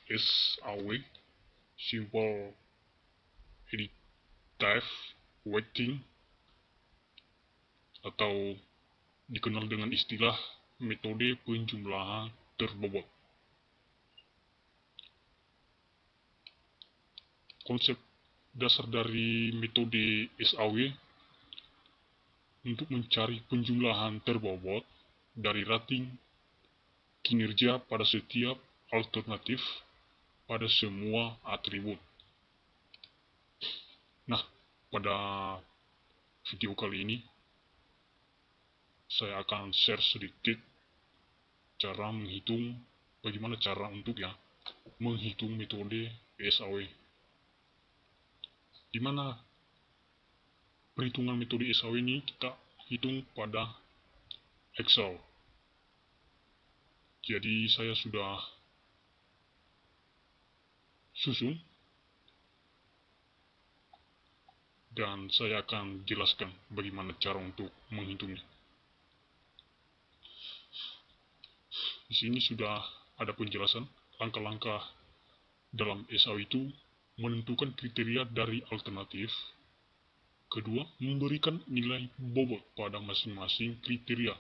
SAW, Simple Additive Weighting, atau dikenal dengan istilah metode penjumlahan terbobot. Konsep dasar dari metode SAW untuk mencari penjumlahan terbobot dari rating kinerja pada setiap alternatif pada semua atribut. Nah, pada video kali ini saya akan share sedikit cara menghitung, bagaimana cara untuk menghitung metode SAW, di mana perhitungan metode SAW ini kita hitung pada Excel. Jadi saya sudah susun dan saya akan jelaskan bagaimana cara untuk menghitungnya. Di sini sudah ada penjelasan langkah-langkah dalam SAW itu: menentukan kriteria dari alternatif. Kedua, memberikan nilai bobot pada masing-masing kriteria.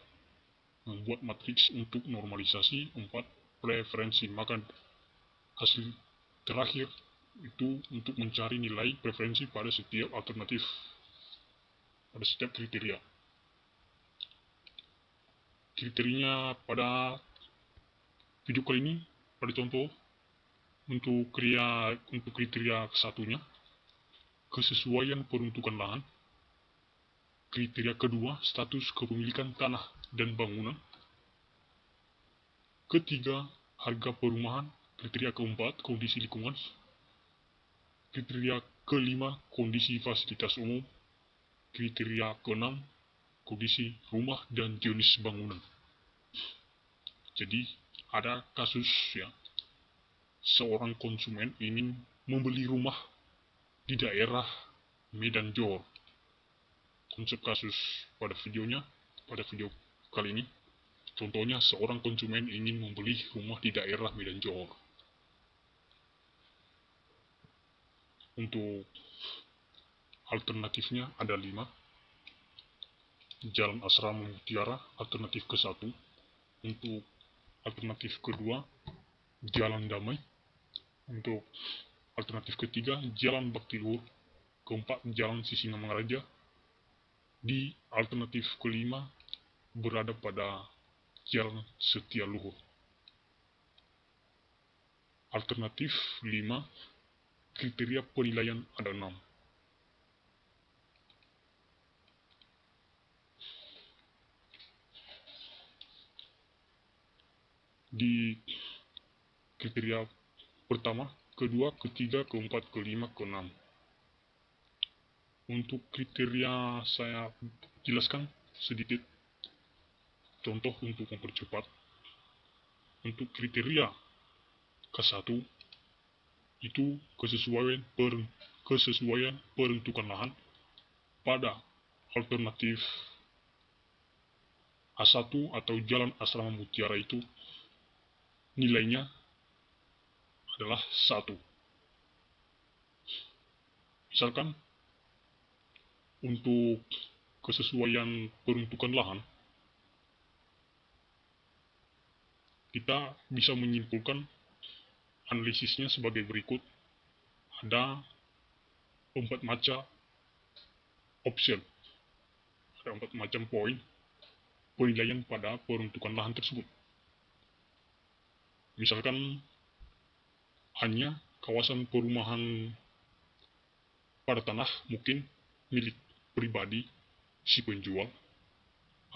Membuat matriks untuk normalisasi. 4. Preferensi. Maka hasil terakhir itu untuk mencari nilai preferensi pada setiap alternatif, pada setiap kriteria. Kriterianya pada video kali ini, pada contoh untuk kriteria kesatunya, kesesuaian peruntukan lahan. Kriteria kedua, status kepemilikan tanah dan bangunan. Ketiga, harga perumahan. Kriteria keempat, kondisi lingkungan. Kriteria kelima, kondisi fasilitas umum. Kriteria keenam, kondisi rumah dan jenis bangunan. Jadi ada kasus seorang konsumen ingin membeli rumah di daerah Medan Johor. Konsep kasus pada video kali ini, contohnya seorang konsumen ingin membeli rumah di daerah Medan Johor. Untuk alternatifnya ada 5. Jalan Asrama Mutiara, alternatif ke-1. Untuk alternatif kedua, Jalan Damai. Untuk alternatif ketiga, Jalan Bakti Luhur. Keempat, Jalan Sisingamangaraja. Di alternatif kelima, berada pada Jalan Setialuhur. Alternatif 5, kriteria penilaian ada 6. Di kriteria pertama, kedua, ketiga, keempat, kelima, keenam. Untuk kriteria saya jelaskan sedikit contoh untuk mempercepat. Untuk kriteria ke-1 itu kesesuaian peruntukan lahan pada alternatif A1 atau Jalan Asrama Mutiara itu nilainya adalah 1. Misalkan untuk kesesuaian peruntukan lahan, kita bisa menyimpulkan analisisnya sebagai berikut. Ada 4 macam option, ada 4 macam poin penilaian pada peruntukan lahan tersebut. Misalkan hanya kawasan perumahan pada tanah mungkin milik pribadi si penjual,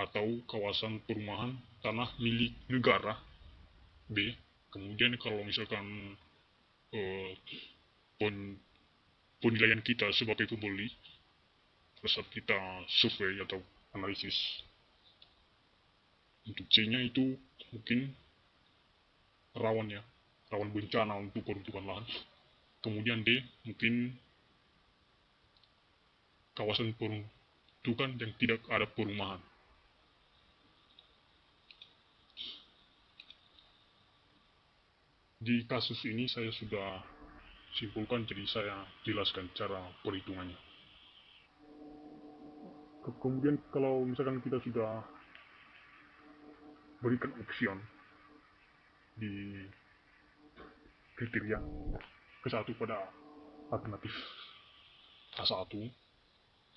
atau kawasan perumahan tanah milik negara B. Kemudian kalau misalkan penilaian kita sebagai pembeli pada saat kita survei atau analisis, untuk C-nya itu mungkin rawan bencana untuk peruntukan lahan. Kemudian D mungkin kawasan peruntukan yang tidak ada perumahan. Di kasus ini saya sudah simpulkan, jadi saya jelaskan cara perhitungannya. Kemudian kalau misalkan kita sudah berikan option di kriteria ke-1 pada alternatif A1,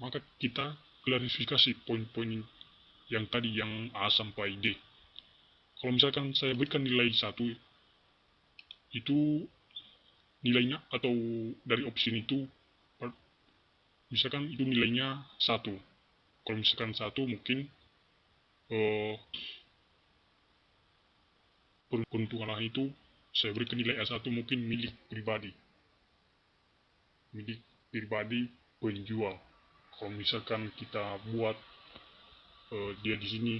maka kita klarifikasi poin-poin yang tadi, yang A sampai D. Kalau misalkan saya berikan nilai 1, itu nilainya, atau dari opsi itu misalkan itu nilainya 1. Kalau misalkan 1, mungkin peruntukan lahan itu saya berikan nilai A1 mungkin milik pribadi penjual. Kalau misalkan kita buat dia di sini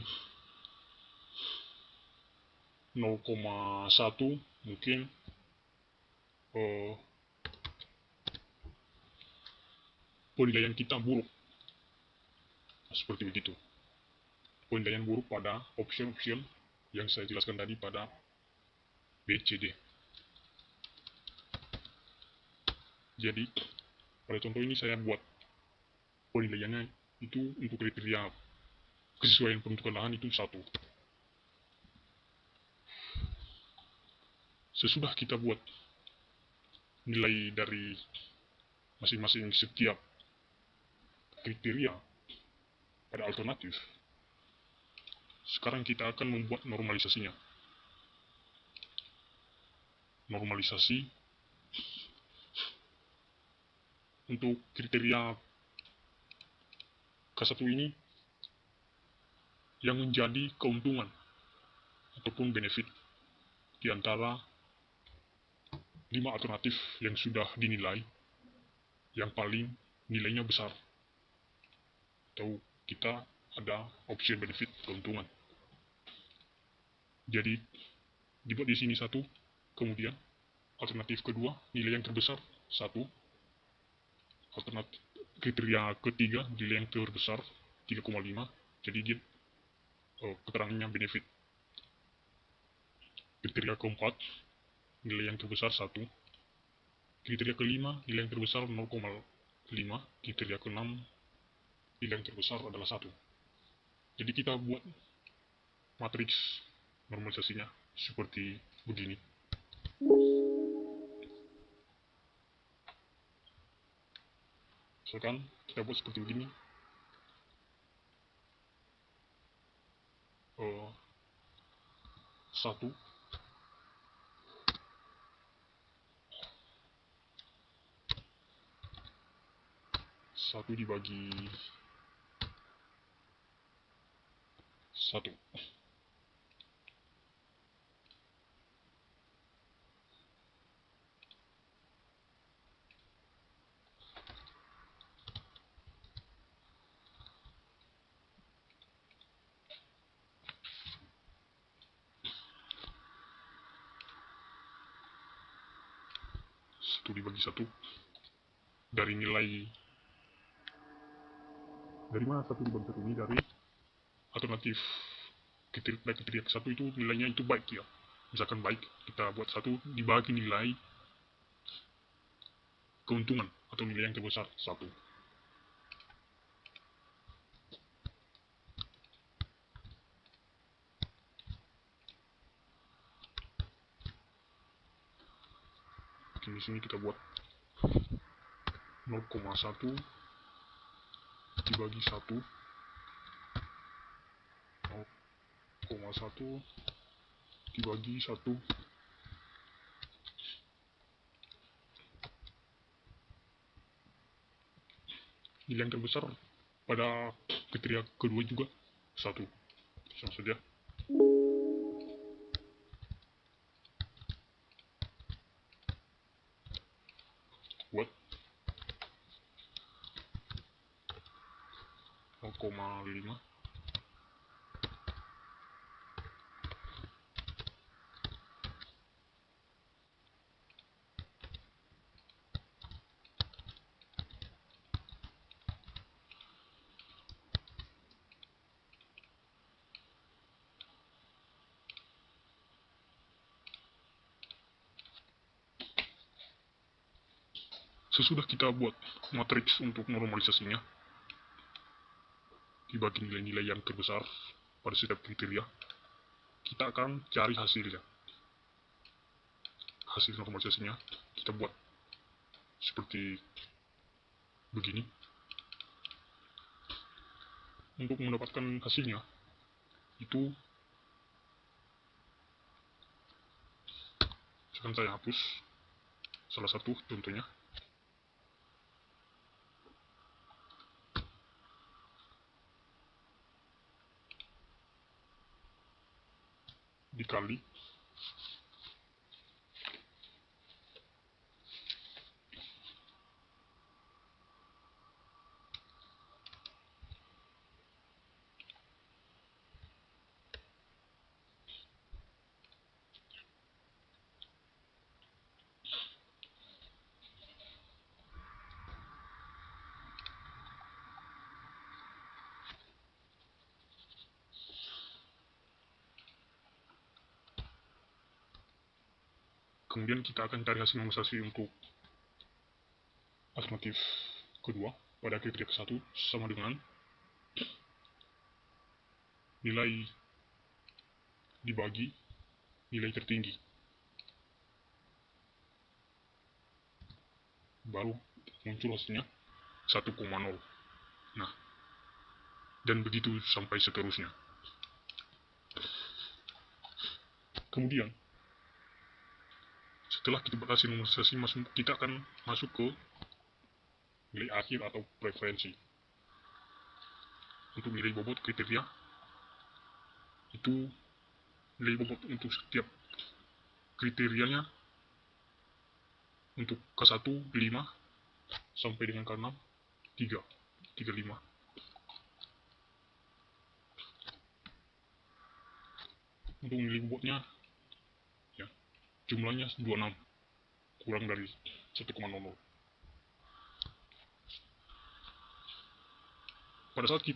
0,1, mungkin penilaian kita buruk, seperti begitu. Penilaian buruk pada option-option yang saya jelaskan tadi pada BCD. Jadi pada contoh ini saya buat penilaiannya itu untuk kriteria kesesuaian peruntukan lahan itu 1. Sesudah kita buat nilai dari masing-masing setiap kriteria pada alternatif, sekarang kita akan membuat normalisasinya. Normalisasi untuk kriteria K1 ini yang menjadi keuntungan ataupun benefit di antara 5 alternatif yang sudah dinilai, yang paling nilainya besar, atau kita ada option benefit keuntungan. Jadi dibuat di sini 1, kemudian alternatif kedua nilai yang terbesar 1, alternatif kriteria ketiga nilai yang terbesar 3,5, jadi dia keterangannya benefit. Kriteria keempat nilai yang terbesar 1, kriteria kelima nilai yang terbesar 0,5, kriteria keenam nilai yang terbesar adalah 1. Jadi kita buat matriks normalisasinya seperti begini. Misalkan kita buat seperti begini. 1 dibagi 1. Dibagi 1 dari nilai, dari mana 1 dibagi 1 ini? Dari alternatif kriteria ke-1 itu nilainya itu baik ya. Misalkan baik, kita buat 1 dibagi nilai keuntungan atau nilai yang terbesar 1. Di sini kita buat 0,1 dibagi 1, 0,1 dibagi 1, nilai yang terbesar pada kriteria kedua juga 1. Sama saja. Buat 0,5 0,5 Sesudah kita buat matriks untuk normalisasinya, dibagi nilai-nilai yang terbesar pada setiap kriteria, kita akan cari hasilnya. Hasil normalisasinya kita buat seperti begini. Untuk mendapatkan hasilnya, itu akan saya hapus salah satu contohnya. Dikali kemudian kita akan cari hasil normalisasi untuk alternatif kedua pada kriteria ke-1 sama dengan nilai dibagi nilai tertinggi, baru muncul hasilnya 1,0. Nah, dan begitu sampai seterusnya. Kemudian setelah kita berhasil normalisasi, kita akan masuk ke nilai akhir atau preferensi. Untuk nilai bobot kriteria, itu nilai bobot untuk setiap kriterianya. Untuk K1 5 sampai dengan K6 3,5. Untuk nilai bobotnya ya, jumlahnya 26 kurang dari 1,00. Pada saat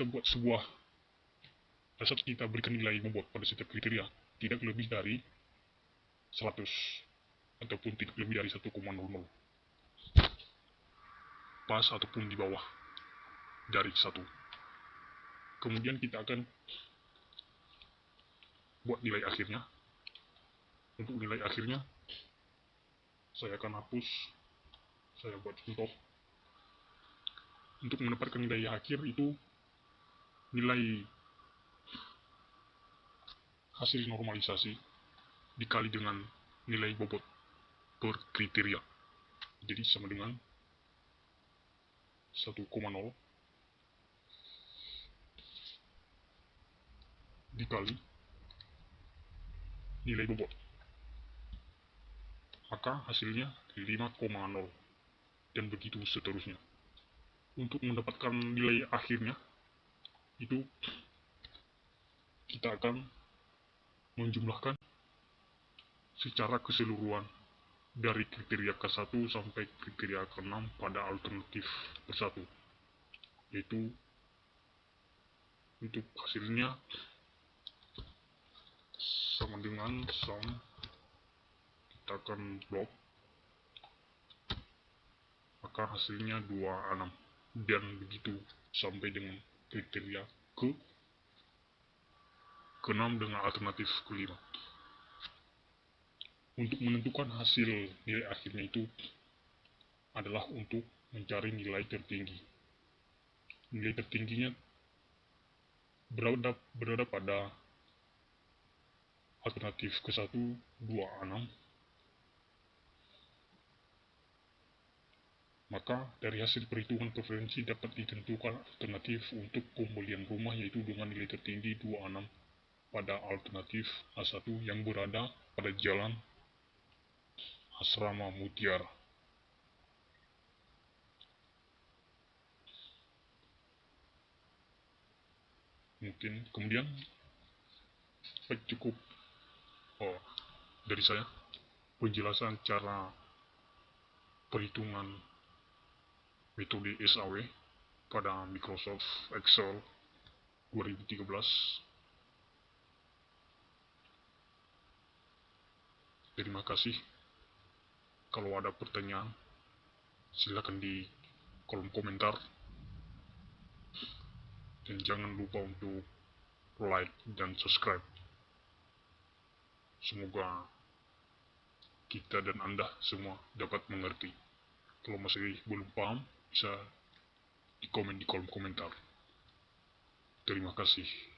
kita berikan nilai bobot pada setiap kriteria tidak lebih dari 100 ataupun tidak lebih dari 1,00, pas ataupun di bawah dari 1. Kemudian kita akan buat nilai akhirnya. Untuk nilai akhirnya saya akan hapus, saya buat contoh. Untuk mendapatkan nilai akhir itu nilai hasil normalisasi dikali dengan nilai bobot per kriteria, jadi sama dengan 1,0 dikali nilai bobot, maka hasilnya 5,0, dan begitu seterusnya. Untuk mendapatkan nilai akhirnya itu kita akan menjumlahkan secara keseluruhan dari kriteria K1 sampai kriteria K6 pada alternatif ke-1, yaitu untuk hasilnya sama dengan sum, kita akan blok, maka hasilnya 26, dan begitu sampai dengan kriteria ke-6 dengan alternatif ke-5. Untuk menentukan hasil nilai akhirnya itu adalah untuk mencari nilai tertinggi. Nilai tertingginya berada pada alternatif ke-1 26. Maka dari hasil perhitungan preferensi dapat ditentukan alternatif untuk pembelian rumah yaitu dengan nilai tertinggi 26 pada alternatif A1 yang berada pada Jalan Asrama Mutiara. Mungkin kemudian cukup dari saya penjelasan cara perhitungan metode SAW pada Microsoft Excel 2013. Terima kasih. Kalau ada pertanyaan silakan di kolom komentar. Dan jangan lupa untuk like dan subscribe. Semoga kita dan Anda semua dapat mengerti. Kalau masih belum paham, bisa di komen di kolom komentar. Terima kasih.